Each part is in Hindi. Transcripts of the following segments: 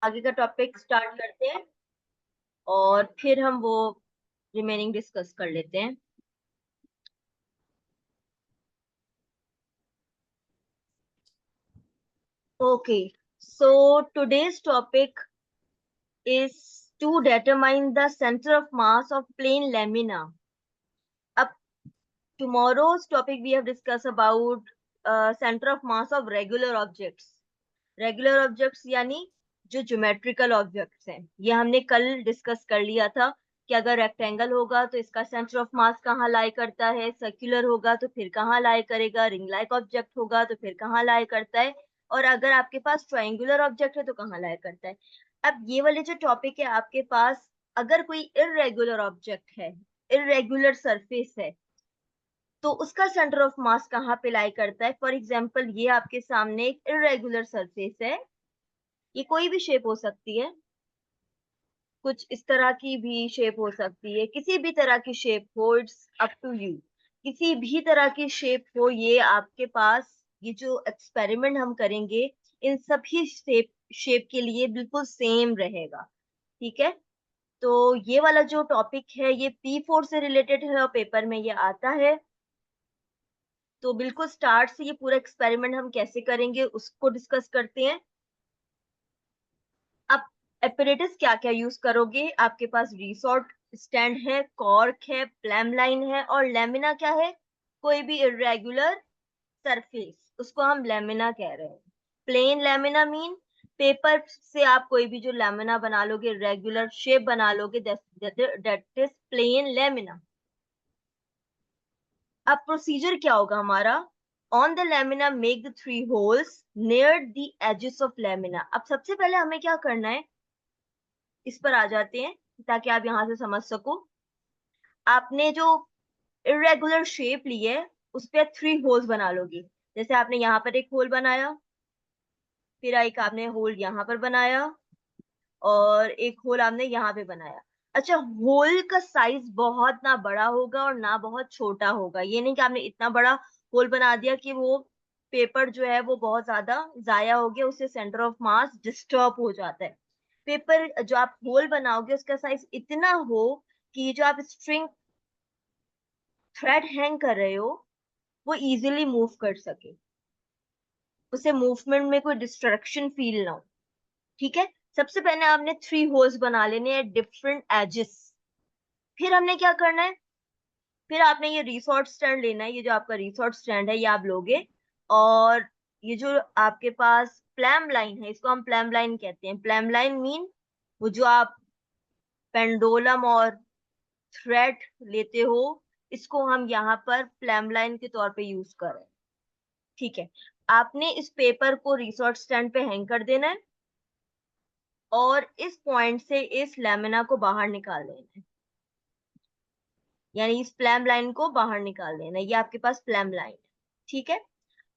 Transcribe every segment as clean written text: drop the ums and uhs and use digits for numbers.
आगे का टॉपिक स्टार्ट करते हैं और फिर हम वो रिमेनिंग डिस्कस कर लेते हैं। Okay, so today's topic is to determine the center of mass of plane lamina. Up tomorrow's topic we have discussed about center of mass of regular objects. Regular objects यानी जो ज्योमेट्रिकल ऑब्जेक्ट्स हैं, ये हमने कल डिस्कस कर लिया था कि अगर रेक्टेंगल होगा तो इसका सेंटर ऑफ मास कहाँ लाई करता है, सर्कुलर होगा तो फिर कहाँ लाई करेगा, रिंग लाइक ऑब्जेक्ट होगा तो फिर कहाँ लाई करता है, और अगर आपके पास ट्रायंगुलर ऑब्जेक्ट है तो कहाँ लाई करता है। अब ये वाले जो टॉपिक है आपके पास, अगर कोई इर्रेगुलर ऑब्जेक्ट है, इर्रेगुलर सरफेस है, तो उसका सेंटर ऑफ मास कहाँ पे लाई करता है। फॉर एग्जाम्पल ये आपके सामने एक इर्रेगुलर सरफेस है, ये कोई भी शेप हो सकती है, कुछ इस तरह की भी शेप हो सकती है, किसी भी तरह की शेप हो, इट्स अप टू यू, किसी भी तरह की शेप हो। ये आपके पास, ये जो एक्सपेरिमेंट हम करेंगे इन सभी शेप के लिए बिल्कुल सेम रहेगा। ठीक है, तो ये वाला जो टॉपिक है ये P4 से रिलेटेड है और पेपर में ये आता है। तो बिल्कुल स्टार्ट से ये पूरा एक्सपेरिमेंट हम कैसे करेंगे उसको डिस्कस करते हैं। अब एपरेटस क्या क्या यूज करोगे, आपके पास रिसोर्ट स्टैंड है, कॉर्क है, प्लम लाइन है, और लेमिना क्या है, कोई भी इरेगुलर सरफेस, उसको हम लेमिना कह रहे हैं। प्लेन लेमिना मीन पेपर से आप कोई भी जो लेमिना बना लोगे, रेगुलर शेप बना लोगे, दैट इज प्लेन लेमिना। अब प्रोसीजर क्या होगा हमारा, on the lamina make the 3 holes near the edges of lamina. अब सबसे पहले हमें क्या करना है, इस पर आ जाते हैं ताकि आप यहां से समझ सको। आपने जो इरेगुलर शेप ली है उस पर 3 होल्स बना लोगी। जैसे आपने यहाँ पर एक होल बनाया, फिर एक आपने होल यहाँ पर बनाया, और एक होल आपने यहाँ पे बनाया। अच्छा, होल का साइज बहुत ना बड़ा होगा और ना बहुत छोटा होगा। ये नहीं कि आपने इतना बड़ा होल बना दिया कि वो पेपर जो है वो बहुत ज्यादा जाया हो गया, उससे सेंटर ऑफ मास डिस्टर्ब हो जाता है। पेपर जो आप होल बनाओगे उसका साइज इतना हो कि जो आप स्ट्रिंग थ्रेड हैंग कर रहे हो वो इजीली मूव कर सके, उसे मूवमेंट में कोई डिस्ट्रक्शन फील ना हो। ठीक है, सबसे पहले आपने 3 होल्स बना लेने हैं डिफरेंट एजेस। फिर हमने क्या करना है, फिर आपने ये रिसोर्ट स्टैंड लेना है, ये जो आपका रिसोर्ट स्टैंड है ये आप लोगे, और ये जो आपके पास प्लम लाइन है इसको हम प्लम लाइन कहते हैं। प्लम लाइन मीन वो जो आप पेंडोलम और थ्रेड लेते हो, इसको हम यहाँ पर प्लम लाइन के तौर पे यूज कर रहे हैं। ठीक है, आपने इस पेपर को रिसोर्ट स्टैंड पे हैंग कर देना है और इस पॉइंट से इस लेमिना को बाहर निकाल देना है, यानी इस प्लम लाइन को बाहर निकाल देना है। ये आपके पास प्लम लाइन है। ठीक है,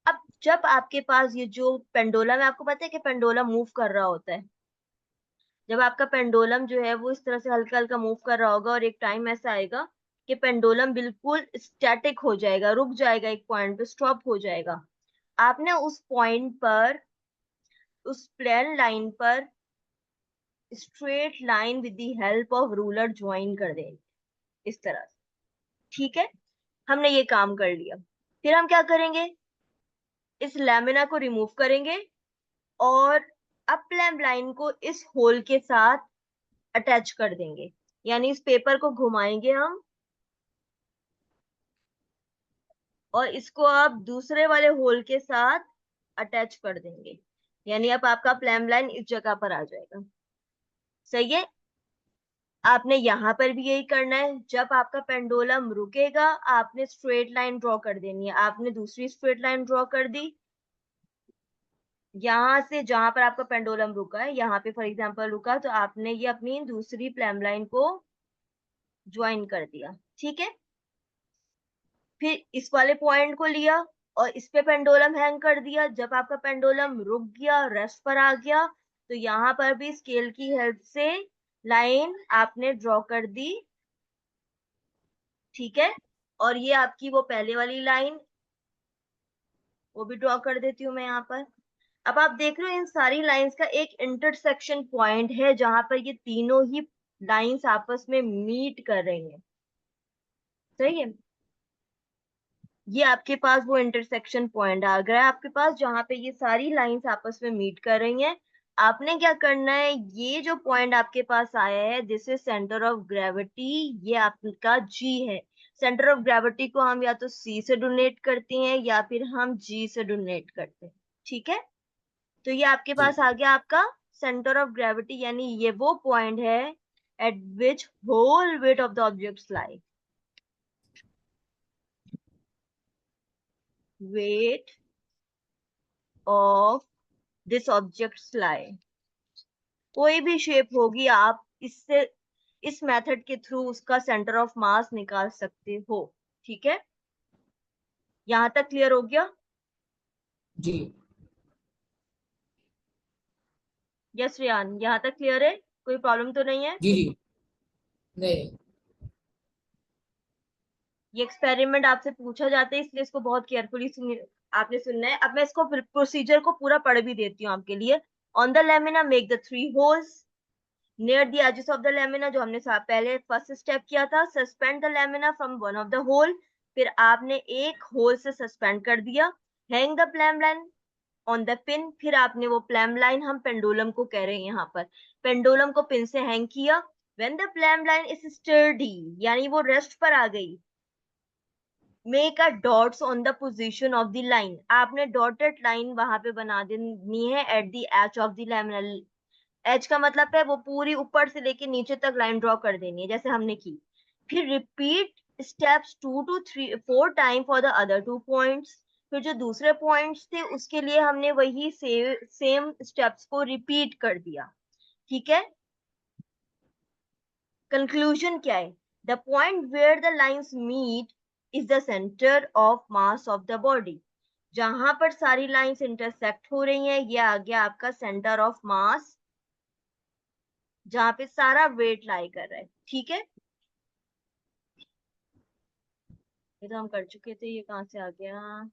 अब जब आपके पास ये जो पेंडोलम है, आपको पता है कि पेंडोलम मूव कर रहा होता है, जब आपका पेंडोलम जो है वो इस तरह से हल्का हल्का मूव कर रहा होगा और एक टाइम ऐसा आएगा कि पेंडोलम बिल्कुल स्टैटिक हो जाएगा, रुक जाएगा, एक पॉइंट पे स्टॉप हो जाएगा। आपने उस पॉइंट पर, उस प्लेन लाइन पर straight line with the help of ruler join कर देंगे इस तरह से। ठीक है, हमने ये काम कर लिया। फिर हम क्या करेंगे, इस लैमिना को रिमूव करेंगे और अप लैम्प लाइन को इस होल के साथ अटैच कर देंगे, यानी इस पेपर को घुमाएंगे हम और इसको आप दूसरे वाले होल के साथ अटैच कर देंगे, यानी अब आपका प्लम लाइन इस जगह पर आ जाएगा। सही है, आपने यहाँ पर भी यही करना है। जब आपका पेंडुलम रुकेगा आपने स्ट्रेट लाइन ड्रॉ कर देनी है। आपने दूसरी स्ट्रेट लाइन ड्रॉ कर दी, यहाँ से जहां पर आपका पेंडुलम रुका है, यहाँ पे फॉर एग्जांपल रुका, तो आपने ये अपनी दूसरी प्लम लाइन को ज्वाइन कर दिया। ठीक है, फिर इस वाले पॉइंट को लिया और इस पे पेंडुलम हैंग कर दिया। जब आपका पेंडुलम रुक गया, रेस्ट पर आ गया, तो यहाँ पर भी स्केल की हेल्प से लाइन आपने ड्रॉ कर दी। ठीक है, और ये आपकी वो पहले वाली लाइन, वो भी ड्रॉ कर देती हूँ मैं यहाँ पर। अब आप देख रहे हो इन सारी लाइंस का एक इंटरसेक्शन पॉइंट है जहां पर ये तीनों ही लाइंस आपस में मीट कर रही हैं। सही है, ये आपके पास वो इंटरसेक्शन पॉइंट आ गया है आपके पास जहां पे ये सारी लाइंस आपस में मीट कर रही हैं। आपने क्या करना है, ये जो पॉइंट आपके पास आया है this is centre of gravity, ये आपका जी है। सेंटर ऑफ ग्रेविटी को हम या तो सी से डोनेट करते हैं या फिर हम जी से डोनेट करते हैं। ठीक है, तो ये आपके जी पास आ गया आपका सेंटर ऑफ ग्रेविटी, यानी ये वो पॉइंट है at which whole weight of the objects lie. Weight of this objects lie, कोई भी शेप होगी आप इससे इस मेथड के थ्रू उसका सेंटर ऑफ मास निकाल सकते हो। ठीक है, यहां तक क्लियर हो गया? जी यस रियान, यहां तक क्लियर है, कोई प्रॉब्लम तो नहीं है? जी जी। नहीं। ये एक्सपेरिमेंट आपसे पूछा जाता है इसलिए इसको बहुत केयरफुली आपने सुनना है। अब मैं इसको प्रोसीजर को पूरा पढ़ भी देती हूँ आपके लिए। On the lamina make the 3 holes near the edges of the lamina, जो हमने पहले फर्स्ट स्टेप किया था। Suspend the lamina from one of the hole, फिर आपने एक होल से सस्पेंड कर दिया। Hang the plumb line on the pin, फिर आपने वो प्लम लाइन, हम पेंडुलम को कह रहे हैं यहाँ पर, पेंडुलम को पिन से हैंग किया। When the plumb line is sturdy, यानी वो रेस्ट पर आ गई, make a dots on the position of the line, आपने डॉटेड लाइन वहां पे बना देनी है at the edge of the laminal. Edge का मतलब है वो पूरी ऊपर से लेके नीचे तक लाइन ड्रॉ कर देनी है जैसे हमने की। फिर repeat steps 2 to 4 time for the other 2 points, फिर जो दूसरे पॉइंट्स थे उसके लिए हमने वही सेम स्टेप्स को रिपीट कर दिया। ठीक है, कंक्लूजन क्या है, the point where the lines meet is the centre of mass of the body, जहां पर सारी लाइंस इंटरसेक्ट हो रही हैं ये आ गया आपका सेंटर ऑफ मास, जहां पे सारा वेट लाई कर रहा है। ठीक है, ये तो हम कर चुके थे, ये कहाँ से आ गया?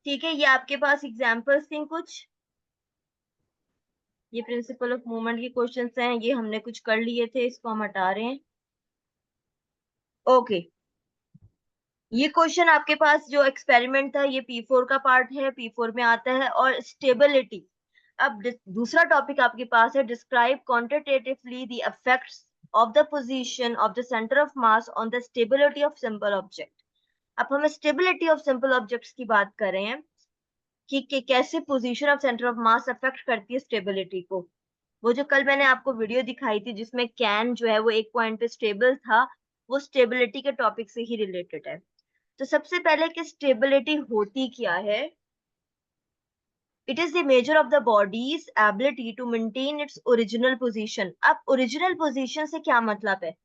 ठीक है, ये आपके पास एग्जांपल्स थी कुछ, ये प्रिंसिपल ऑफ मूवमेंट के क्वेश्चंस हैं, ये हमने कुछ कर लिए थे, इसको हम हटा रहे हैं। ओके, ये क्वेश्चन आपके पास जो एक्सपेरिमेंट था ये P4 का पार्ट है, P4 में आता है। और स्टेबिलिटी, अब दूसरा टॉपिक आपके पास है, describe quantitatively the effects of the position of the centre of mass on the stability of simple object. अब हम स्टेबिलिटी ऑफ सिंपल ऑब्जेक्ट्स की बात कर रहे हैं कि कैसे position of centre of mass affect करती है स्टेबिलिटी को। वो जो कल मैंने आपको वीडियो दिखाई थी जिसमें कैन जो है वो एक पॉइंट पे स्टेबल था, वो स्टेबिलिटी के टॉपिक से ही रिलेटेड है। तो सबसे पहले कि स्टेबिलिटी होती क्या है, it is the measure of the body's ability to maintain its original position. अब ओरिजिनल पोजीशन से क्या मतलब है,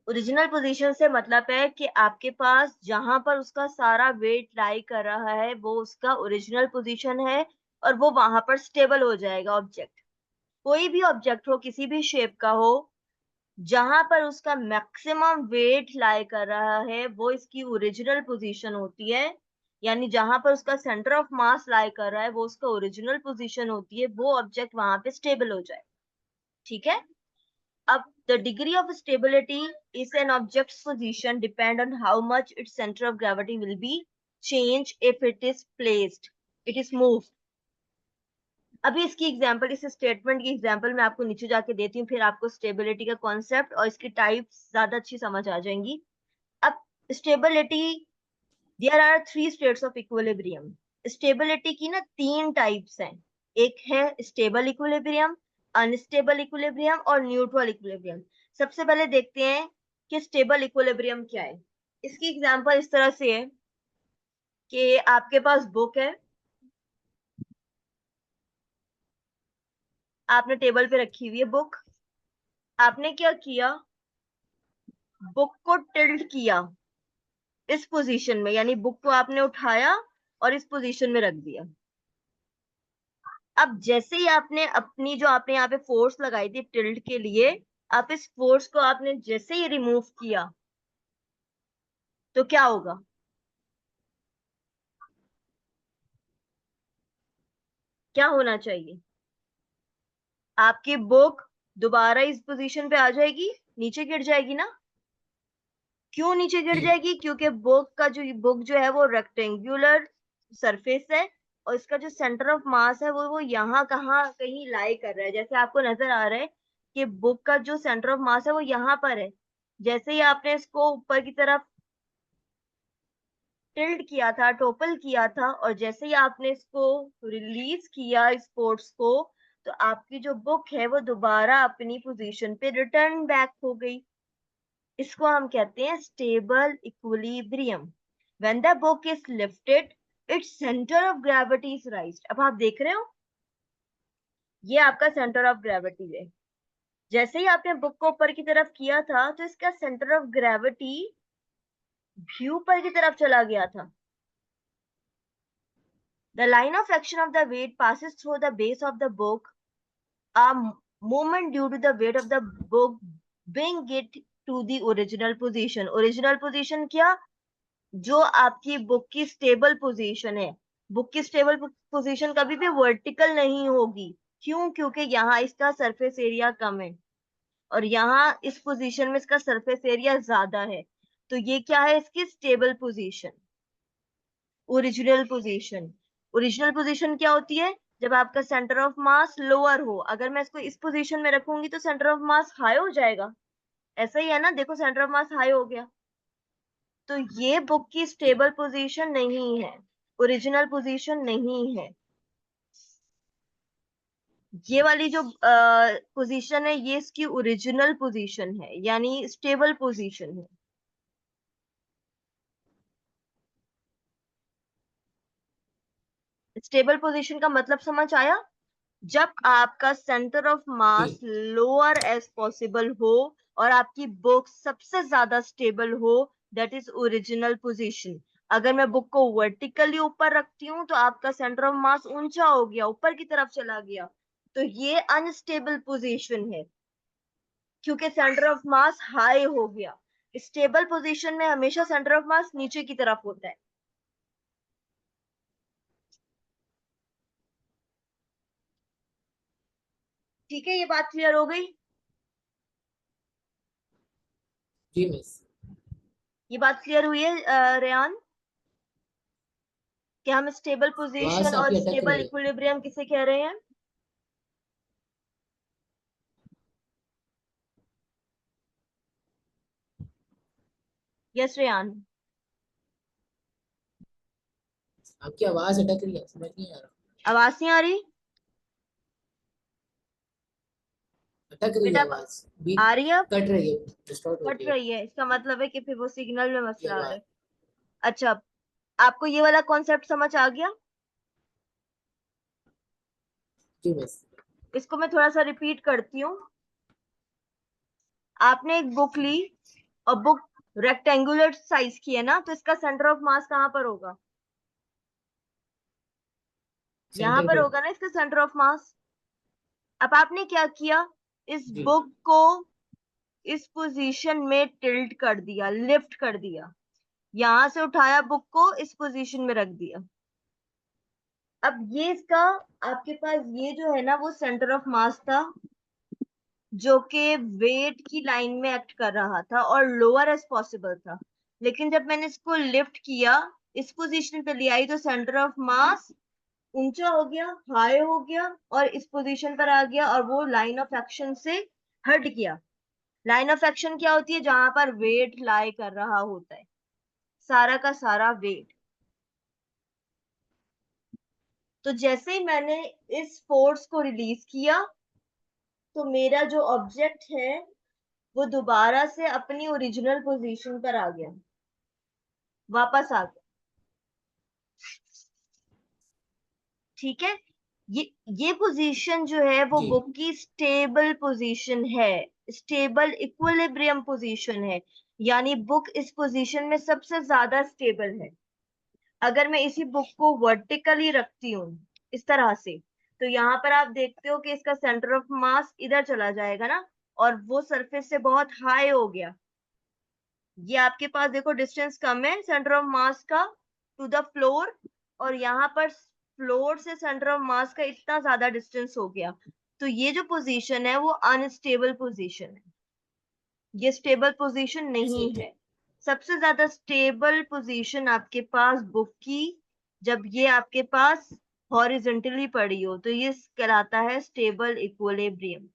ओरिजिनल पोजीशन से मतलब है कि आपके पास जहां पर उसका सारा वेट लाई कर रहा है वो उसका ओरिजिनल पोजीशन है, और वो वहां पर स्टेबल हो जाएगा ऑब्जेक्ट। कोई भी ऑब्जेक्ट हो किसी भी शेप का हो, जहां पर उसका मैक्सिमम वेट लाई कर रहा है वो इसकी ओरिजिनल पोजीशन होती है, यानी जहां पर उसका सेंटर ऑफ मास लाई कर रहा है वो उसका ओरिजिनल पोजीशन होती है, वो ऑब्जेक्ट वहां पे स्टेबल हो जाए। ठीक है, अब the degree of stability is an objects position depend on how much its centre of gravity will be change if it is placed, it is move. अभी इसकी एग्जांपल, इस स्टेटमेंट की एग्जांपल मैं आपको नीचे जाके देती हूँ, फिर आपको स्टेबिलिटी का कॉन्सेप्ट और इसकी टाइप्स ज्यादा अच्छी समझ आ जाएंगी। अब stability, there are 3 states of equilibrium. Stability की ना 3 टाइप्स हैं, एक है स्टेबल इक्विलिब्रियम, अनस्टेबल इक्विलिब्रियम और न्यूट्रल इक्विलिब्रियम। सबसे पहले देखते हैं कि स्टेबल इक्विलिब्रियम क्या है। इसकी एग्जांपल इस तरह से है कि आपके पास बुक है, आपने टेबल पे रखी हुई है बुक, आपने क्या किया, बुक को टिल्ट किया इस पोजीशन में, यानी बुक को आपने उठाया और इस पोजीशन में रख दिया। अब जैसे ही आपने अपनी जो आपने यहाँ पे फोर्स लगाई थी टिल्ट के लिए, आप इस फोर्स को आपने जैसे ही रिमूव किया तो क्या होगा? क्या होना चाहिए? आपकी बुक दोबारा इस पोजीशन पे आ जाएगी, नीचे गिर जाएगी ना? क्यों नीचे गिर जी जाएगी? क्योंकि बुक जो है वो रेक्टेंगुलर सरफेस है, और इसका जो सेंटर ऑफ मास है वो यहाँ कहाँ कहीं लाई कर रहा है। जैसे आपको नजर आ रहा है कि बुक का जो सेंटर ऑफ मास है वो यहाँ पर है। जैसे ही आपने इसको ऊपर की तरफ टिल्ट किया था, टोपल किया था, और जैसे ही आपने इसको रिलीज किया इस फोर्स को, तो आपकी जो बुक है वो दोबारा अपनी पोजीशन पे रिटर्न बैक हो गई। इसको हम कहते हैं stable equilibrium. When the book is lifted, its centre of gravity is राइज्ड। अब आप देख रहे हो, ये आपका सेंटर ऑफ ग्रेविटी है। जैसे ही आपने बुक को ऊपर की तरफ किया था, तो इसका सेंटर ऑफ ग्रेविटी भी ऊपर की तरफ चला गया था। The line of action of the weight passes through the base of the book. A movement due to the weight of the book bring it to the original position. Original position क्या? जो आपकी बुक की स्टेबल पोजीशन है। बुक की स्टेबल पोजीशन कभी भी वर्टिकल नहीं होगी। क्यों? क्योंकि यहाँ इसका सरफेस एरिया कम है, और यहाँ इस पोजीशन में इसका सरफेस एरिया ज्यादा है। तो ये क्या है? इसकी stable position. Original position. Original position क्या होती है? जब आपका सेंटर ऑफ मास लोअर हो। अगर मैं इसको इस पोजीशन में रखूंगी तो सेंटर ऑफ मास हाई हो जाएगा। ऐसा ही है ना? देखो, सेंटर ऑफ मास हाई हो गया। तो ये बुक की स्टेबल पोजीशन नहीं है, ओरिजिनल पोजीशन नहीं है। ये वाली जो पोजीशन है, ये इसकी ओरिजिनल पोजीशन है, यानी स्टेबल पोजीशन है। स्टेबल पोजीशन का मतलब समझ आया? जब आपका centre of G mass lower as possible हो और आपकी बुक सबसे ज्यादा स्टेबल हो, दैट इज ओरिजिनल पोजीशन। अगर मैं बुक को वर्टिकली ऊपर रखती हूँ तो आपका सेंटर ऑफ मास ऊंचा हो गया, ऊपर की तरफ चला गया, तो ये अनस्टेबल पोजीशन है, क्योंकि सेंटर ऑफ मास हाई हो गया। स्टेबल पोजीशन में हमेशा सेंटर ऑफ मास नीचे की तरफ होता है। ठीक है, ये बात क्लियर हो गई? जी मिस। ये बात क्लियर हुई है रेयान, कि हम स्टेबल आवाज पोजीशन और आपकी अटक स्टेबल रही है। इक्विलिब्रियम किसे कह रहे हैं? यस रेयान। आपकी आवाज अटक रही है, समझ नहीं आ रहा। आवाज नहीं आ रही? अटक रही है बेटा आवाज भी। आ रही है अब? कट रही है, डिस्टॉर्ट हो कट रही है। रही है, इसका मतलब है कि फिर वो सिग्नल में ये मसला आ रहा आवाज। है। अच्छा, आपको ये वाला कॉन्सेप्ट समझ आ गया? जी मिस। इसको मैं थोड़ा सा रिपीट करती हूँ। आपने एक बुक ली, और बुक रेक्टेंगुलर साइज की है ना, तो इसका सेंटर ऑफ मास कहाँ पर होगा? यहाँ सेंटर पर पे। होगा ना इसका सेंटर ऑफ मास। अब आपने क्या किया? इस जी बुक को इस पोजीशन में टिल्ट कर दिया, लिफ्ट कर दिया, यहां से उठाया, बुक को इस पोजीशन में रख दिया। अब ये इसका, आपके पास ये जो है ना वो सेंटर ऑफ मास था, जो कि वेट की लाइन में एक्ट कर रहा था और लोअर एज पॉसिबल था। लेकिन जब मैंने इसको लिफ्ट किया, इस पोजीशन पे ले आई, तो सेंटर ऑफ मास ऊंचा हो गया, हाई हो गया, और इस पोजीशन पर आ गया, और वो लाइन ऑफ एक्शन से हट गया। लाइन ऑफ एक्शन क्या होती है? जहां पर वेट लाई कर रहा होता है, सारा का सारा वेट। तो जैसे ही मैंने इस फोर्स को रिलीज किया, तो मेरा जो ऑब्जेक्ट है वो दोबारा से अपनी ओरिजिनल पोजीशन पर आ गया, वापस आ गया। ठीक है? ये ये पोजीशन जो है वो जी बुक की स्टेबल पोजीशन है, स्टेबल इक्विलिब्रियम पोजीशन है, यानी बुक इस पोजीशन में सबसे ज्यादा स्टेबल है। अगर मैं इसी बुक को वर्टिकली रखती हूँ इस तरह से, तो यहाँ पर आप देखते हो कि इसका सेंटर ऑफ मास इधर चला जाएगा ना, और वो सरफेस से बहुत हाई हो गया। ये आपके पास देखो डिस्टेंस कम है सेंटर ऑफ मास का टू द फ्लोर, और यहाँ पर फ्लोर से सेंटर ऑफ मास का इतना ज्यादा डिस्टेंस हो गया। तो ये जो पोजीशन है वो अनस्टेबल पोजीशन है, ये स्टेबल पोजीशन नहीं है। सबसे ज्यादा स्टेबल पोजीशन आपके पास बुक की, जब ये आपके पास हॉरिजॉन्टली पड़ी हो, तो ये कहलाता है स्टेबल इक्विलिब्रियम।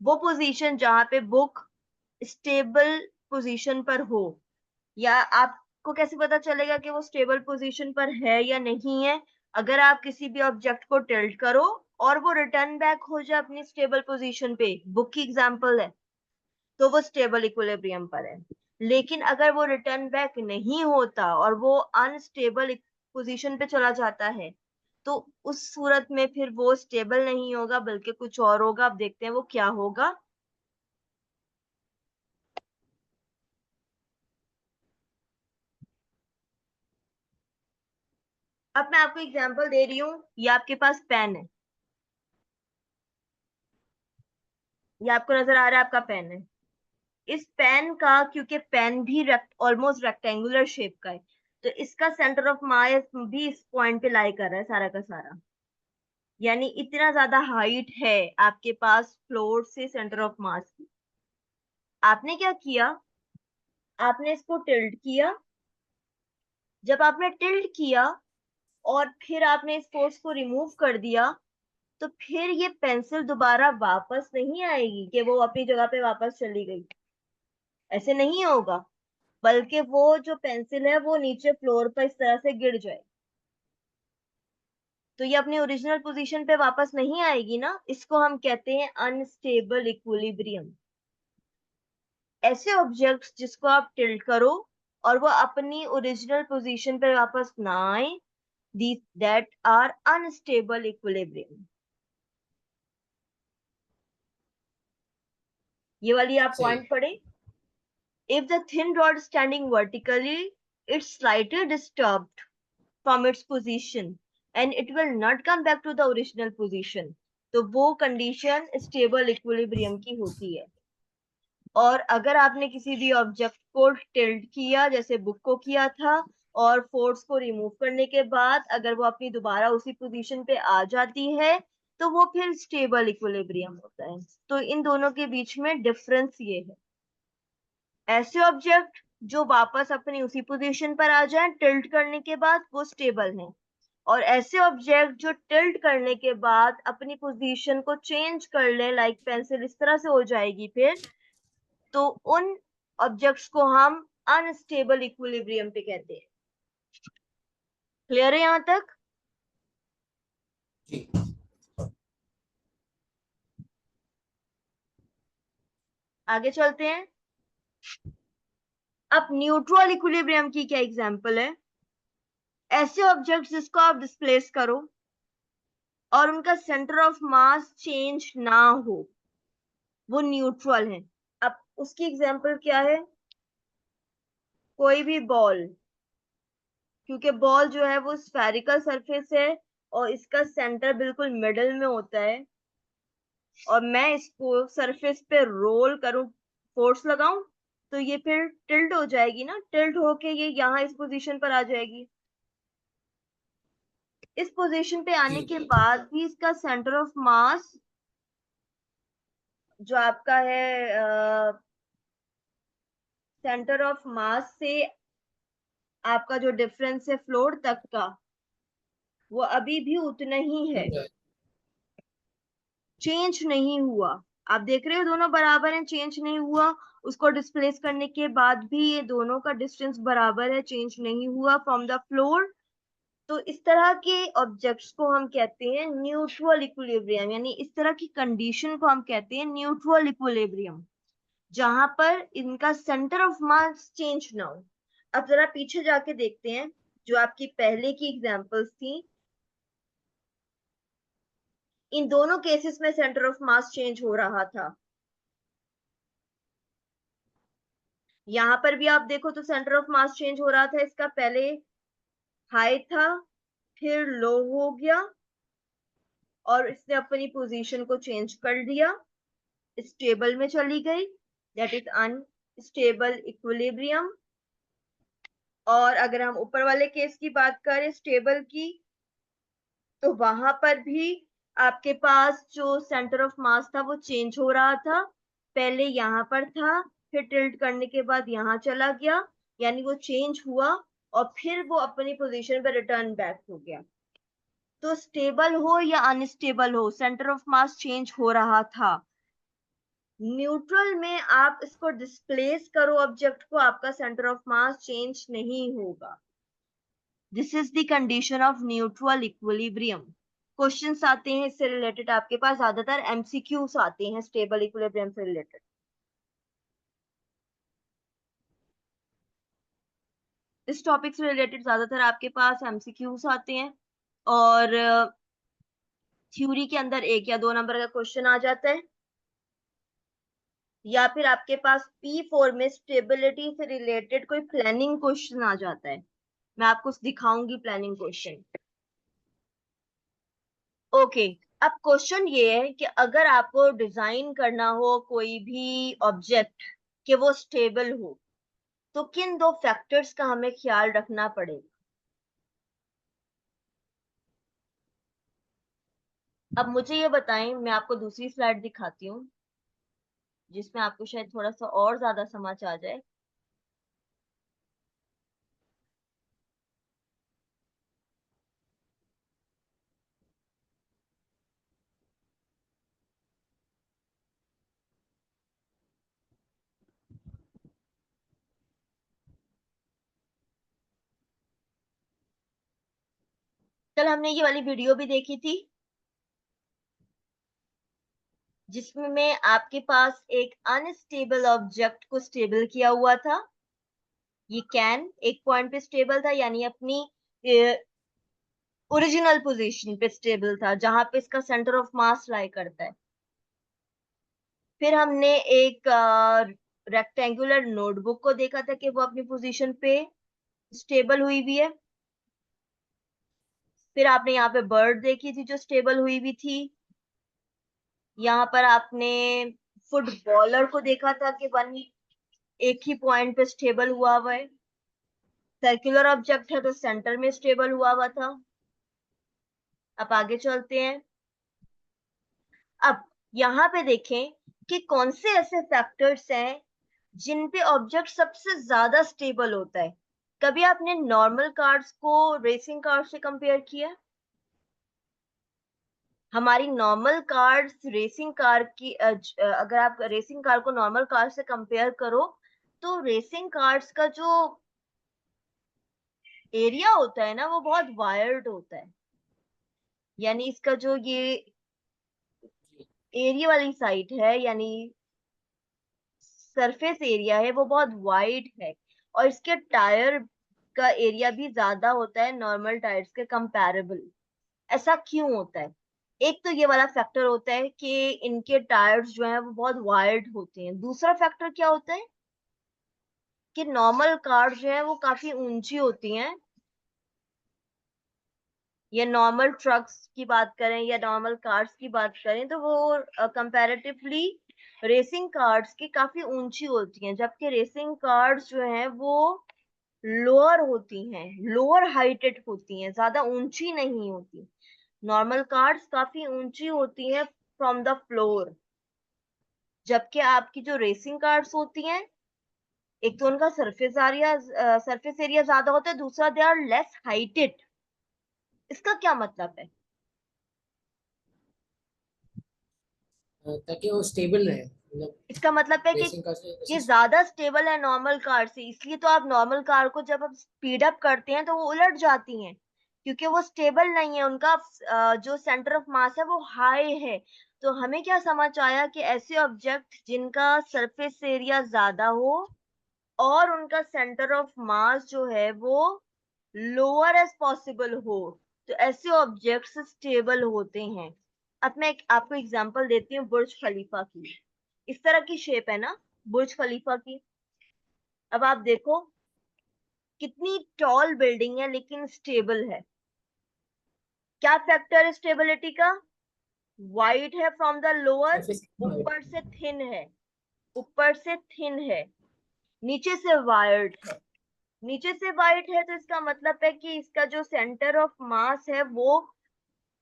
वो पोजीशन जहां पे बुक स्टेबल पोजीशन पर हो, या आपको कैसे पता चलेगा कि वो स्टेबल पोजीशन पर है या नहीं है? अगर आप किसी भी ऑब्जेक्ट को टिल्ट करो और वो रिटर्न बैक हो जाए अपनी स्टेबल पोजीशन पे, बुक की एग्जांपल है, तो वो स्टेबल इक्विलिब्रियम पर है। लेकिन अगर वो रिटर्न बैक नहीं होता और वो अनस्टेबल पोजीशन पे चला जाता है, तो उस सूरत में फिर वो स्टेबल नहीं होगा बल्कि कुछ और होगा। अब देखते हैं वो क्या होगा। अब मैं आपको एग्जांपल दे रही हूँ, ये आपके पास पेन है, ये आपको नजर आ रहा है आपका पेन है। इस पेन का, क्योंकि पेन भी ऑलमोस्ट रेक्टेंगुलर शेप का है, तो इसका सेंटर ऑफ मास भी इस पॉइंट पे लाई कर रहा है सारा का सारा। यानी इतना ज्यादा हाइट है आपके पास फ्लोर से सेंटर ऑफ मास की। आपने क्या किया, आपने इसको टिल्ट किया। जब आपने टिल्ट किया और फिर आपने इस फोर्स को रिमूव कर दिया, तो फिर ये पेंसिल दोबारा वापस नहीं आएगी कि वो अपनी जगह पे वापस चली गई। ऐसे नहीं होगा, बल्कि वो जो पेंसिल है वो नीचे फ्लोर पर इस तरह से गिर जाए, तो ये अपनी ओरिजिनल पोजीशन पे वापस नहीं आएगी ना। इसको हम कहते हैं अनस्टेबल इक्विलिब्रियम। ऐसे ऑब्जेक्ट्स जिसको आप टिल्ट करो और वो अपनी ओरिजिनल पोजीशन पे वापस ना आए, दैट आर अनस्टेबल इक्विलिब्रियम। ये वाली आप सही। पॉइंट पढ़े। If the thin rod standing vertically, it's slightly disturbed from its position and it will not come back to the original position. तो वो कंडीशन स्टेबल इक्विलिब्रियम की होती है। और अगर आपने किसी भी ऑब्जेक्ट को टिल्ट किया, जैसे बुक को किया था, और फोर्स को रिमूव करने के बाद अगर वो अपनी दोबारा उसी पोजीशन पे आ जाती है, तो वो फिर स्टेबल इक्विलिब्रियम होता है। तो इन दोनों के बीच में डिफरेंस ये है। ऐसे ऑब्जेक्ट जो वापस अपनी उसी पोजीशन पर आ जाएं टिल्ट करने के बाद, वो स्टेबल हैं। और ऐसे ऑब्जेक्ट जो टिल्ट करने के बाद अपनी पोजीशन को चेंज कर ले, लाइक पेंसिल इस तरह से हो जाएगी फिर, तो उन ऑब्जेक्ट्स को हम अनस्टेबल इक्विलिब्रियम पे कहते हैं। क्लियर है यहां तक? जी। आगे चलते हैं। अब न्यूट्रल इक्विलिब्रियम की क्या एग्जांपल है? ऐसे ऑब्जेक्ट्स जिसको आप डिस्प्लेस करो और उनका सेंटर ऑफ मास चेंज ना हो, वो न्यूट्रल है। अब उसकी एग्जांपल क्या है? कोई भी बॉल, क्योंकि बॉल जो है वो स्फेरिकल सरफेस है और इसका सेंटर बिल्कुल मिडल में होता है, और मैं इसको सरफेस पे रोल करूं, फोर्स लगाऊं, तो ये फिर टिल्ट हो जाएगी ना, टिल्ट होके ये यहाँ इस पोजीशन पर आ जाएगी। इस पोजीशन पे आने जी। के बाद भी इसका सेंटर ऑफ मास जो आपका है, सेंटर ऑफ मास से आपका जो डिफरेंस है फ्लोर तक का, वो अभी भी उतना ही है, चेंज नहीं हुआ। आप देख रहे हो दोनों बराबर हैं, चेंज नहीं हुआ। उसको डिस्प्लेस करने के बाद भी ये दोनों का डिस्टेंस बराबर है, चेंज नहीं हुआ फ्रॉम द फ्लोर। तो इस तरह के ऑब्जेक्ट्स को हम कहते हैं न्यूट्रल इक्विलिब्रियम, यानी इस तरह की कंडीशन को हम कहते हैं न्यूट्रल इक्विलिब्रियम, जहां पर इनका सेंटर ऑफ मास चेंज ना हो। अब जरा पीछे जाके देखते हैं, जो आपकी पहले की एग्जांपल्स थी, इन दोनों केसेस में सेंटर ऑफ मास चेंज हो रहा था। यहां पर भी आप देखो तो सेंटर ऑफ मास चेंज हो रहा था, इसका पहले हाई था, फिर लो हो गया और इसने अपनी पोजीशन को चेंज कर दिया, स्टेबल में चली गई, दैट इज अनस्टेबल इक्विलिब्रियम। और अगर हम ऊपर वाले केस की बात करें स्टेबल की, तो वहां पर भी आपके पास जो सेंटर ऑफ मास था वो चेंज हो रहा था, पहले यहां पर था, फिर टिल्ट करने के बाद यहां चला गया, यानी वो चेंज हुआ और फिर वो अपनी पोजीशन पे रिटर्न बैक हो गया। तो स्टेबल हो या अनस्टेबल हो, सेंटर ऑफ मास चेंज हो रहा था। न्यूट्रल में आप इसको डिस्प्लेस करो ऑब्जेक्ट को, आपका सेंटर ऑफ मास चेंज नहीं होगा। This is the condition of neutral equilibrium. Questions आते हैं इससे रिलेटेड, आपके पास ज्यादातर एमसीक्यूज आते हैं स्टेबल इक्विलिब्रियम से रिलेटेड। इस टॉपिक से रिलेटेड ज्यादातर आपके पास एमसीक्यूज आते हैं और थ्योरी के अंदर 1 या 2 नंबर का क्वेश्चन आ जाता है, या फिर आपके पास P4 में स्टेबिलिटी से रिलेटेड कोई प्लानिंग क्वेश्चन आ जाता है। मैं आपको दिखाऊंगी प्लानिंग क्वेश्चन। ओके, अब क्वेश्चन ये है कि अगर आपको डिजाइन करना हो कोई भी ऑब्जेक्ट कि वो स्टेबल हो, तो किन 2 फैक्टर्स का हमें ख्याल रखना पड़ेगा। अब मुझे ये बताएं, मैं आपको दूसरी स्लाइड दिखाती हूँ जिसमें आपको शायद थोड़ा सा और ज्यादा समझ आ जाए। कल हमने ये वाली वीडियो भी देखी थी जिसमें आपके पास एक अनस्टेबल ऑब्जेक्ट को स्टेबल किया हुआ था। ये कैन एक पॉइंट पे स्टेबल था, यानी अपनी ओरिजिनल पोजीशन पे स्टेबल था जहां पे इसका सेंटर ऑफ मास लाई करता है। फिर हमने एक रेक्टेंगुलर नोटबुक को देखा था कि वो अपनी पोजीशन पे स्टेबल हुई भी है। फिर आपने यहाँ पे बर्ड देखी थी जो स्टेबल हुई भी थी। यहाँ पर आपने फुटबॉलर को देखा था कि वन एक ही पॉइंट पे स्टेबल हुआ हुआ है। सर्कुलर ऑब्जेक्ट है तो सेंटर में स्टेबल हुआ हुआ था। अब आगे चलते हैं। अब यहाँ पे देखें कि कौन से ऐसे फैक्टर्स हैं जिन पे ऑब्जेक्ट सबसे ज्यादा स्टेबल होता है। कभी आपने नॉर्मल कार्स को रेसिंग कार से कंपेयर किया? हमारी नॉर्मल कार्स रेसिंग कार की अगर आप रेसिंग कार को नॉर्मल कार से कंपेयर करो, तो रेसिंग कार्स का जो एरिया होता है ना वो बहुत वायर्ड होता है, यानी इसका जो ये एरिया वाली साइड है, यानी सरफेस एरिया है वो बहुत वाइड है, और इसके टायर का एरिया भी ज्यादा होता है नॉर्मल टायर्स के कंपैरेबल। ऐसा क्यों होता है? एक तो ये वाला फैक्टर होता है कि इनके टायर्स जो है वो बहुत वाइड होते हैं। दूसरा फैक्टर क्या होता है कि नॉर्मल कार जो है वो काफी ऊंची होती हैं, या नॉर्मल ट्रक्स की बात करें या नॉर्मल कार्स की बात करें तो वो कंपैरेटिवली रेसिंग कार्स की काफी ऊंची होती हैं, जबकि रेसिंग कार्स जो हैं वो लोअर होती हैं, लोअर हाइटेड होती हैं, ज्यादा ऊंची नहीं होती। नॉर्मल कार्स काफी ऊंची होती हैं फ्रॉम द फ्लोर, जबकि आपकी जो रेसिंग कार्स होती हैं, एक तो उनका सरफेस एरिया ज्यादा होता है, दूसरा दे आर लेस हाइटेड। इसका क्या मतलब है? ताकि वो स्टेबल रहे, मतलब इसका मतलब है कि रेसिंग कार से ये जैसे ज्यादा स्टेबल है नॉर्मल कार से, इसलिए तो आप नॉर्मल कार को जब आप स्पीड अप करते हैं तो वो उलट जाती हैं, क्योंकि वो स्टेबल नहीं है, उनका जो सेंटर ऑफ मास है वो हाई है। तो हमें क्या समझ आया कि ऐसे ऑब्जेक्ट जिनका सरफेस एरिया ज्यादा हो और उनका सेंटर ऑफ मास जो है वो लोअर एज पॉसिबल हो, तो ऐसे ऑब्जेक्ट्स स्टेबल होते हैं। अब मैं आपको एग्जांपल देती हूँ बुर्ज खलीफा की। इस तरह की शेप है ना बुर्ज खलीफा की। अब आप देखो कितनी टॉल बिल्डिंग है लेकिन स्टेबल है। क्या फैक्टर है स्टेबिलिटी का? वाइड है फ्रॉम द लोअर, surface ऊपर से थिन है, ऊपर से थिन है, नीचे से वाइड है। नीचे से वाइड है तो इसका मतलब है कि इसका जो सेंटर ऑफ मास है वो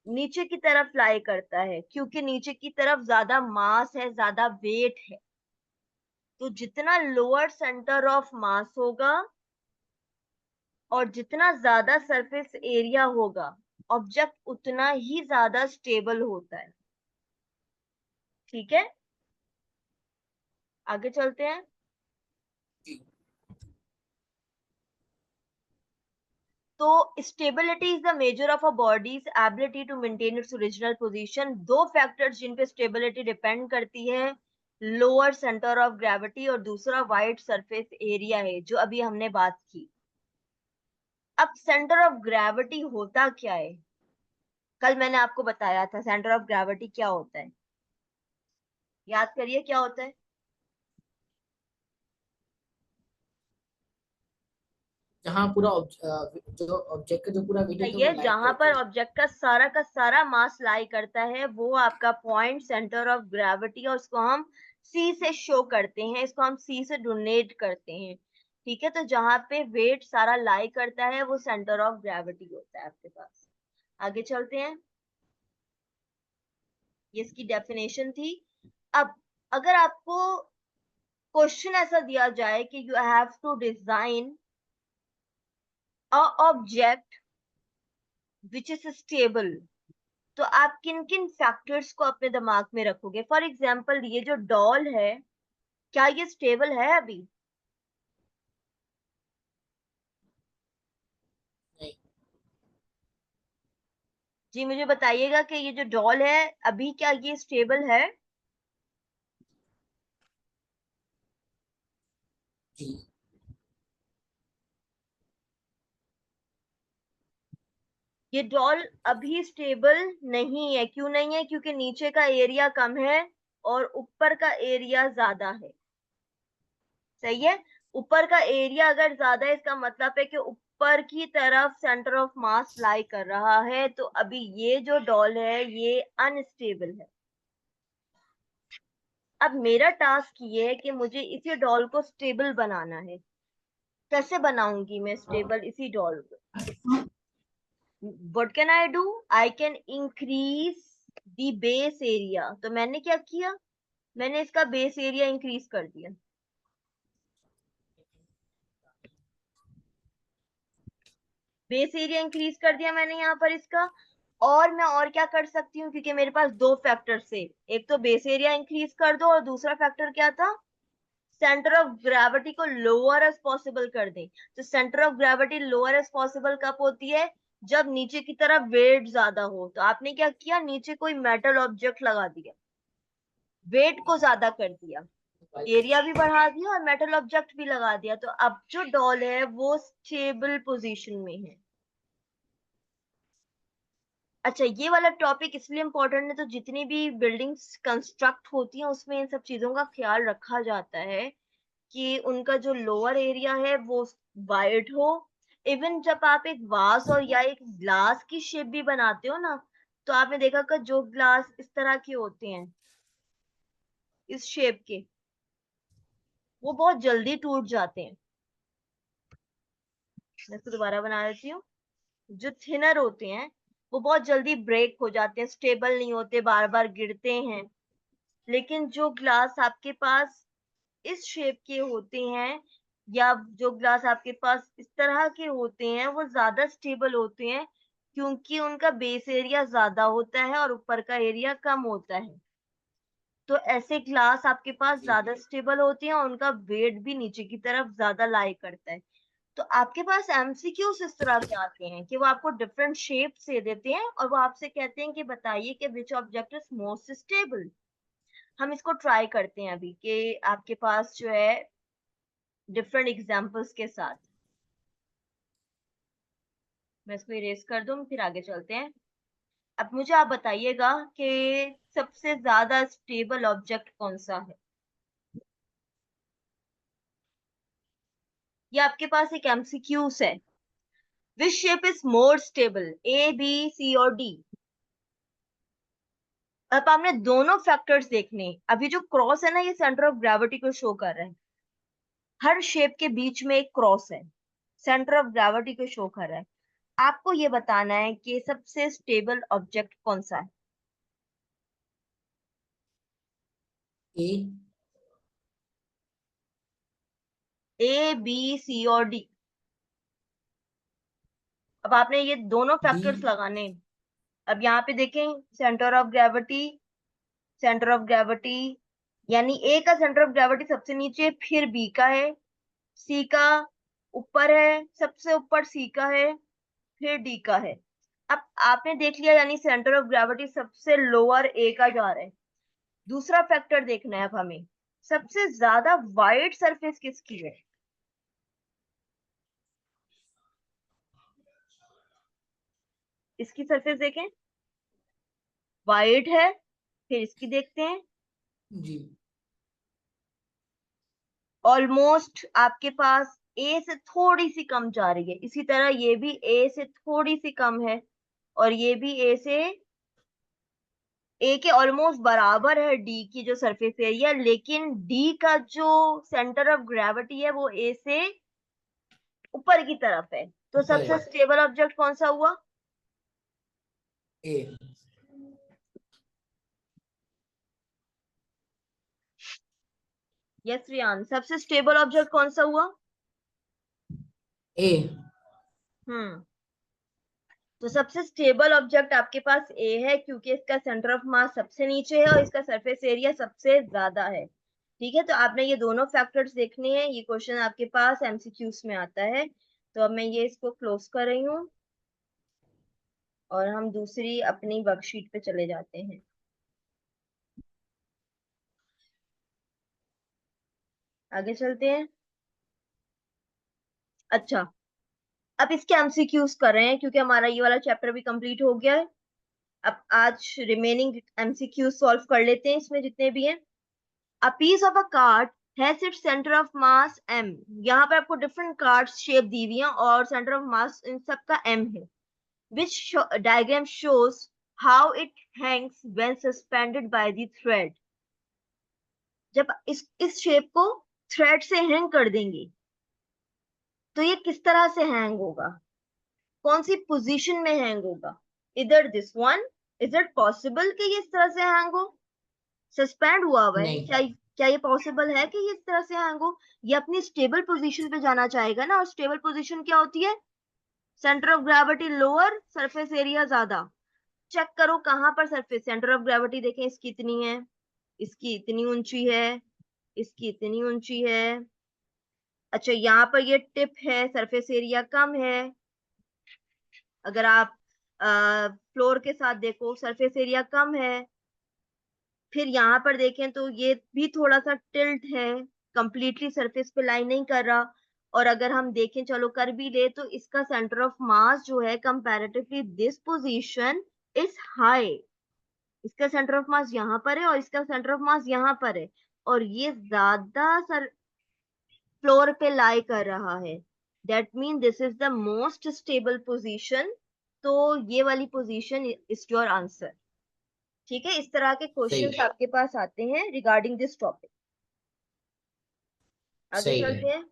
नीचे की तरफ लाई करता है, क्योंकि नीचे की तरफ ज्यादा मास है, ज्यादा वेट है। तो जितना लोअर सेंटर ऑफ मास होगा और जितना ज्यादा सरफेस एरिया होगा, ऑब्जेक्ट उतना ही ज्यादा स्टेबल होता है। ठीक है, आगे चलते हैं। तो stability is the measure of a body's ability to maintain its original position. दो फैक्टर्स जिन पे स्टेबिलिटी डिपेंड करती है, लोअर सेंटर ऑफ ग्रेविटी और दूसरा वाइड सरफेस एरिया है, जो अभी हमने बात की। अब सेंटर ऑफ ग्रेविटी होता क्या है? कल मैंने आपको बताया था सेंटर ऑफ ग्रेविटी क्या होता है, याद करिए क्या होता है। जहाँ पूरा जो ऑब्जेक्ट का जो पूरा वेट होता सही है वो है, लाइक जहां करते पर हैं। ऑब्जेक्ट का सारा मास लाई करता है वो आपका पॉइंट सेंटर ऑफ ग्रेविटी, और उसको हम सी से शो करते हैं, इसको हम सी से डोनेट करते हैं। ठीक है, तो जहां पे वेट सारा लाई करता है वो सेंटर ऑफ ग्रेविटी होता है आपके पास। आगे चलते हैं, ये इसकी डेफिनेशन थी। अब अगर आपको क्वेश्चन ऐसा दिया जाए कि you have to design a object which is stable, तो आप किन किन फैक्टर्स को अपने दिमाग में रखोगे? फॉर एग्जाम्पल, ये जो डॉल है, क्या ये स्टेबल है अभी? नहीं। जी मुझे बताइएगा कि ये जो डॉल है अभी क्या ये स्टेबल है? जी। ये डॉल अभी स्टेबल नहीं है। क्यों नहीं है? क्योंकि नीचे का एरिया कम है और ऊपर का एरिया ज्यादा है। सही है, ऊपर का एरिया अगर ज्यादा है इसका मतलब है कि ऊपर की तरफ सेंटर ऑफ मास लाई कर रहा है, तो अभी ये जो डॉल है ये अनस्टेबल है। अब मेरा टास्क ये है कि मुझे इसी डॉल को स्टेबल बनाना है। कैसे बनाऊंगी मैं स्टेबल इसी डॉल को? What can I do? I can increase the base area. तो मैंने क्या किया, मैंने इसका बेस एरिया इंक्रीज कर दिया। बेस एरिया इंक्रीज कर दिया मैंने यहाँ पर इसका। और मैं और क्या कर सकती हूँ, क्योंकि मेरे पास दो फैक्टर से, एक तो बेस एरिया इंक्रीज कर दो और दूसरा फैक्टर क्या था, सेंटर ऑफ ग्रेविटी को लोअर एज पॉसिबल कर दें। तो centre of gravity lower as possible कब होती है? जब नीचे की तरफ वेट ज्यादा हो। तो आपने क्या किया, नीचे कोई मेटल ऑब्जेक्ट लगा दिया, वेट को ज्यादा कर दिया, एरिया भी बढ़ा दिया और मेटल ऑब्जेक्ट भी लगा दिया। तो अब जो डॉल है वो स्टेबल पोजीशन में है। अच्छा, ये वाला टॉपिक इसलिए इम्पोर्टेंट है, तो जितनी भी बिल्डिंग्स कंस्ट्रक्ट होती हैं उसमें इन सब चीजों का ख्याल रखा जाता है कि उनका जो लोअर एरिया है वो वाइड हो। इवन जब आप एक वास और या एक ग्लास की शेप भी बनाते हो ना, तो आपने देखा कि जो ग्लास इस तरह के होते हैं, इस शेप के, वो बहुत जल्दी टूट जाते हैं। मैं इसको दोबारा बना देती हूँ। जो थिनर होते हैं वो बहुत जल्दी ब्रेक हो जाते हैं, स्टेबल नहीं होते, बार बार गिरते हैं। लेकिन जो ग्लास आपके पास इस शेप के होते हैं, या जो ग्लास आपके पास इस तरह के होते हैं, वो ज्यादा स्टेबल होते हैं, क्योंकि उनका बेस एरिया ज्यादा होता है और ऊपर का एरिया कम होता है। तो ऐसे ग्लास आपके पास जी। ज्यादा स्टेबल होते हैं और उनका वेट भी नीचे की तरफ ज्यादा लाई करता है। तो आपके पास एमसीक्यूज इस तरह के आते हैं कि वो आपको डिफरेंट शेप से देते हैं और वो आपसे कहते हैं कि बताइए कि which object is most stable. हम इसको ट्राई करते हैं अभी कि आपके पास जो है डिफरेंट एग्जांपल्स के साथ। मैं इसको इरेज कर दूं, फिर आगे चलते हैं। अब मुझे आप बताइएगा कि सबसे ज्यादा स्टेबल ऑब्जेक्ट कौन सा है। ये आपके पास एक एमसीक्यूज है। Which shape is more stable, A, B, C और डी? अब आपने दोनों फैक्टर्स देखने। अभी जो क्रॉस है ना, ये सेंटर ऑफ ग्रेविटी को शो कर रहा है। हर शेप के बीच में एक क्रॉस है, सेंटर ऑफ ग्रेविटी को शो कर रहा है। आपको ये बताना है कि सबसे स्टेबल ऑब्जेक्ट कौन सा है। ए, ए, बी, सी और डी। अब आपने ये दोनों डी। फैक्टर्स लगाने। अब यहाँ पे देखें, centre of gravity, centre of gravity, यानी ए का सेंटर ऑफ ग्रेविटी सबसे नीचे, फिर बी का है, सी का ऊपर है, सबसे ऊपर सी का है, फिर डी का है। अब आपने देख लिया, यानी सेंटर ऑफ ग्रेविटी सबसे लोअर ए का जा रहा है। दूसरा फैक्टर देखना है अब हमें, सबसे ज्यादा वाइड सरफेस किसकी है। इसकी सरफेस देखें, वाइड है। फिर इसकी देखते हैं, जी। ऑलमोस्ट आपके पास ए से थोड़ी सी कम जा रही है। इसी तरह ये भी ए से थोड़ी सी कम है, और ये भी ए के ऑलमोस्ट बराबर है डी की जो सरफेस एरिया, लेकिन डी का जो सेंटर ऑफ ग्रेविटी है वो ए से ऊपर की तरफ है। तो ऊपर सबसे है। स्टेबल ऑब्जेक्ट कौन सा हुआ? ए। यस रियान, सबसे स्टेबल ऑब्जेक्ट कौन सा हुआ? ए। हम्म। तो सबसे स्टेबल ऑब्जेक्ट आपके पास ए है, क्योंकि इसका सेंटर ऑफ मास सबसे नीचे है और इसका सरफेस एरिया सबसे ज्यादा है। ठीक है, तो आपने ये दोनों फैक्टर्स देखने हैं। ये क्वेश्चन आपके पास एमसीक्यूज में आता है। तो अब मैं ये इसको क्लोज कर रही हूँ, और हम दूसरी अपनी वर्कशीट पे चले जाते हैं। आगे चलते हैं। अच्छा, अब इसके एमसीक्यूज कर रहे हैं, क्योंकि हमारा ये वाला चैप्टर भी कंप्लीट हो गया है। अब आज रिमेनिंग एमसीक्यूज सॉल्व कर लेते हैं, इसमें जितने भी हैं। A piece of a card has its center of mass m। यहाँ पे आपको डिफरेंट कार्ड्स शेप दी हुई हैं और सेंटर ऑफ मास इन सबका m है। Which diagram shows how it hangs when suspended by the thread। जब इस शेप को थ्रेड से हैंग कर देंगे तो ये किस तरह से हैंग होगा, कौन सी पोजीशन में हैंग होगा। इधर this one, is it possible कि ये इस तरह से हैंग हो? सस्पेंड हुआ है, नहीं। क्या ये पॉसिबल है कि ये इस तरह से हैंग हो? ये अपनी स्टेबल पोजीशन पे जाना चाहेगा ना, और स्टेबल पोजीशन क्या होती है? Centre of gravity lower, surface area ज्यादा। चेक करो कहां पर सरफेस सेंटर ऑफ ग्रेविटी, देखें इसकी इतनी है, इसकी इतनी ऊंची है, इसकी इतनी ऊंची है। अच्छा, यहाँ पर ये टिप है, सरफेस एरिया कम है। अगर आप फ्लोर के साथ देखो, सरफेस एरिया कम है। फिर यहाँ पर देखें तो ये भी थोड़ा सा टिल्ट है, कंप्लीटली सरफेस पे लाइन नहीं कर रहा। और अगर हम देखें, चलो कर भी ले, तो इसका सेंटर ऑफ मास जो है comparatively this position is high. इसका सेंटर ऑफ मास यहाँ पर है और इसका सेंटर ऑफ मास यहाँ पर है, और ये ज्यादा सर फ्लोर पे लाई कर रहा है। That mean this is the most stable position. तो ये वाली पोजीशन इज योर आंसर। ठीक है, इस तरह के सही क्वेश्चंस है। आपके पास आते हैं रिगार्डिंग दिस टॉपिक। आगे सही है। चलते हैं।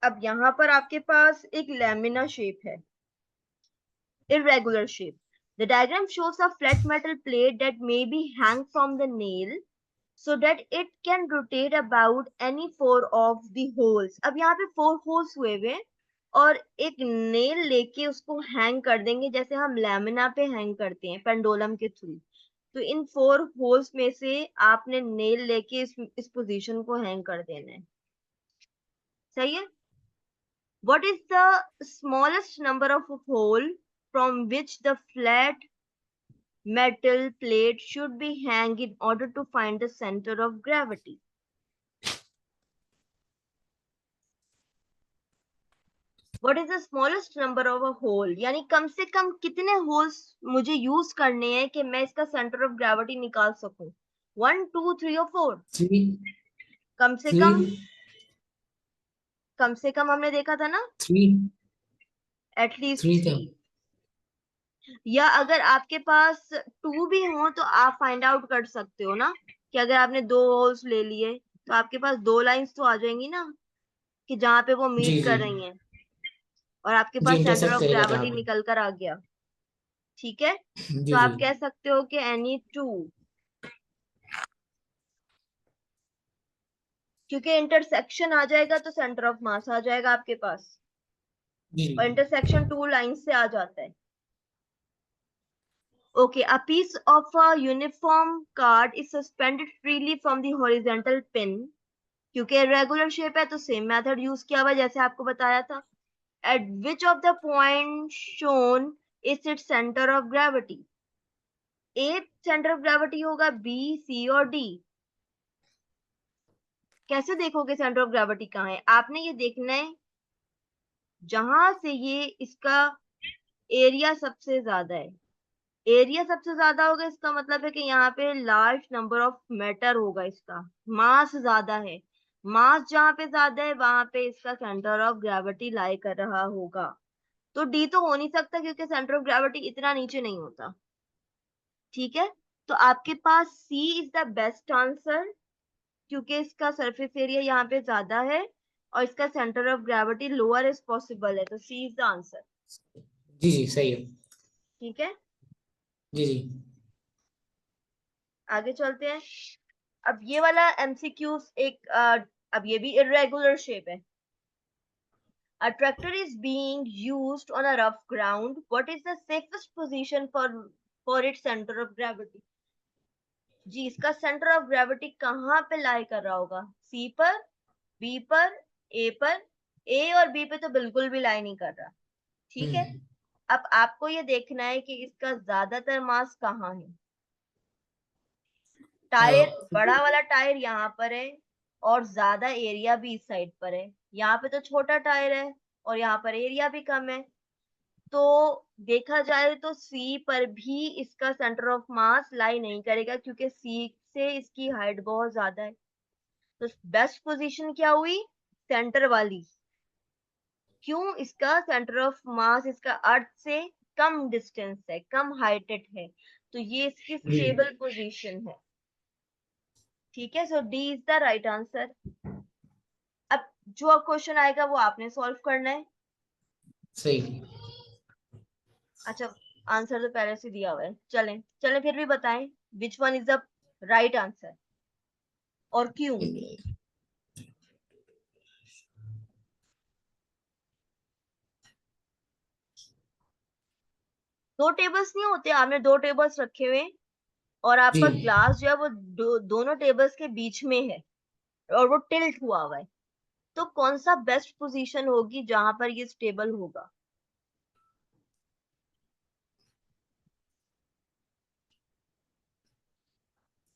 अब यहाँ पर आपके पास एक लैमिना शेप है, irregular shape। The diagram shows a flat metal plate that may be hang from the nail so that it can rotate about any four of the holes। अब यहाँ पे 4 holes हुए हुए हैं, और एक नेल लेके उसको हैंग कर देंगे, जैसे हम लैमिना पे हैंग करते हैं पेंडोलम के थ्रू। तो इन 4 होल्स में से आपने नेल लेके इस पोजीशन को हैंग कर देना है। सही है। What is the smallest number of hole from which the flat metal plate should be hang in order to find the center of gravity? What is the smallest number of a hole? यानी कम से कम कितने होल्स मुझे यूज करने हैं कि मैं इसका सेंटर ऑफ ग्रेविटी निकाल सकूं? 1, 2, 3 और 4? थ्री। कम से थ्री। कम कम से कम हमने देखा था ना, 3 एटलीस्ट 3 था। 3। या अगर आपके पास 2 भी हो तो आप फाइंड आउट कर सकते हो ना, कि अगर आपने 2 होल्स ले लिए तो आपके पास 2 लाइंस तो आ जाएंगी ना, कि जहां पे वो जी मीट जी कर रही हैं, और आपके जी, पास सेंटर इंटरसेक्ट ऑफ करेगा जहाँ ग्रेविटी पे। निकल कर आ गया। ठीक है, तो जी जी आप कह सकते हो कि एनी 2, क्योंकि इंटरसेक्शन आ जाएगा तो सेंटर ऑफ मास आ जाएगा आपके पास, जी और इंटरसेक्शन 2 लाइन से आ जाता है। Okay, a piece of a uniform card is suspended freely from the horizontal pin. क्योंकि रेगुलर शेप है तो सेम मेथड यूज किया हुआ है जैसे आपको बताया था। At which of the point shown is its center of gravity? A centre of gravity होगा, बी, सी और डी। कैसे देखोगे सेंटर ऑफ ग्रेविटी कहाँ है? आपने ये देखना है जहां से ये इसका एरिया सबसे ज्यादा है। एरिया सबसे ज्यादा होगा इसका मतलब है कि यहाँ पे लार्ज नंबर ऑफ मैटर होगा, इसका मास ज्यादा है। मास जहाँ पे ज्यादा है वहां पे इसका सेंटर ऑफ ग्रेविटी लाई कर रहा होगा। तो डी तो हो नहीं सकता क्योंकि सेंटर ऑफ ग्रेविटी इतना नीचे नहीं होता। ठीक है, तो आपके पास सी इज द बेस्ट आंसर, क्योंकि इसका सरफेस एरिया यहाँ पे ज्यादा है और इसका centre of gravity lower is possible है, तो सी इज द आंसर। जी जी, सही है। ठीक है, जी जी आगे चलते हैं। अब ये वाला एमसीक्यूज एक अब ये भी इरेगुलर शेप है। A tractor is being used on a rough ground. What is the safest position for its center of gravity? जी, इसका सेंटर ऑफ ग्रेविटी कहाँ पे लाई कर रहा होगा? सी पर, बी पर, ए पर। ए और बी पे तो बिल्कुल भी लाई नहीं कर रहा। ठीक है, हम्म अब आपको ये देखना है कि इसका ज्यादातर मास कहाँ है। टायर, बड़ा वाला टायर यहाँ पर है और ज्यादा एरिया भी इस साइड पर है। यहाँ पे तो छोटा टायर है और यहाँ पर एरिया भी कम है। तो देखा जाए तो सी पर भी इसका सेंटर ऑफ मास लाई नहीं करेगा क्योंकि सी से इसकी हाइट बहुत ज्यादा है। तो बेस्ट पोजीशन क्या हुई? सेंटर वाली। क्यों? इसका सेंटर ऑफ मास इसका अर्थ से कम डिस्टेंस है, कम हाइटेड है, तो ये इसकी जी, स्टेबल पोजीशन है। ठीक है, so D is the right answer. अब जो क्वेश्चन आएगा वो आपने सॉल्व करना है। सही। अच्छा, आंसर तो पहले से दिया हुआ है, चलें चलें फिर भी बताएं which one is the right answer और क्यों? दो टेबल्स नहीं होते, आपने 2 टेबल्स रखे हुए हैं और जी, आपका ग्लास जो है वो दोनों टेबल्स के बीच में है और वो टिल्ट हुआ हुआ है। तो कौन सा बेस्ट पोजीशन होगी जहां पर ये स्टेबल होगा?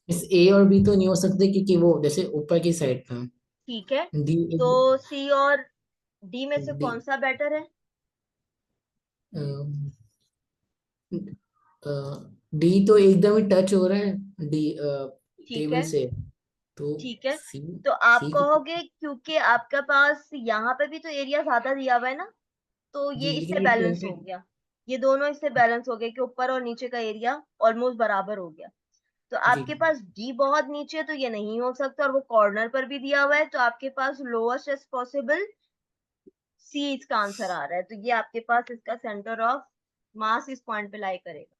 इस ए और बी तो नहीं हो सकते क्योंकि वो जैसे ऊपर की साइड पे ठीक है, डी तो सी और डी में से डी कौन सा बेटर है? डी तो एकदम ही टच हो रहा है डी ठीक टेबल है, से। तो ठीक है, सी तो आप सी को। कहोगे क्योंकि आपके पास यहाँ पे भी तो एरिया ज्यादा दिया हुआ है ना, तो ये जी, इससे लेकिन ये बैलेंस हो टेंटेड। गया। ये दोनों इससे बैलेंस हो गए कि ऊपर और नीचे का एरिया ऑलमोस्ट बराबर हो गया। तो जी आपके पास डी बहुत नीचे है तो ये नहीं हो सकता, और वो कॉर्नर पर भी दिया हुआ है, तो आपके पास लोएस्ट एज पॉसिबल सी इसका आंसर आ रहा है। तो ये आपके पास इसका सेंटर ऑफ मास इस पॉइंट पे लाई करेगा।